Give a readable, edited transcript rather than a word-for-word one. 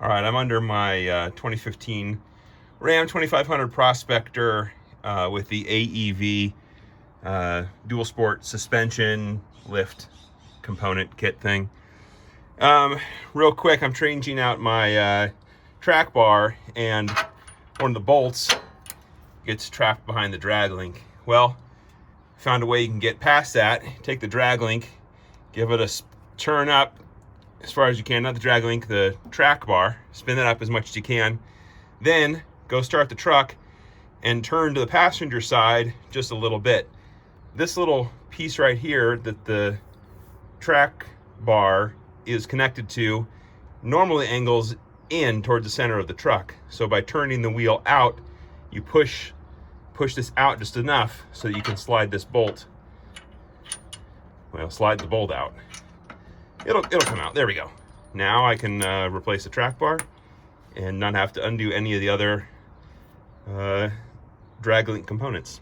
All right, I'm under my 2015 Ram 2500 Prospector with the AEV dual sport suspension lift component kit thing. Real quick, I'm changing out my track bar, and one of the bolts gets trapped behind the drag link. Well, found a way you can get past that. Take the drag link, give it a turn up as far as you can, not the drag link, the track bar, spin it up as much as you can, then go start the truck and turn to the passenger side just a little bit. This little piece right here that the track bar is connected to normally angles in towards the center of the truck. So by turning the wheel out, you push this out just enough so that you can slide this bolt. Well, slide the bolt out. It'll come out. There we go. Now I can replace the track bar and not have to undo any of the other drag link components.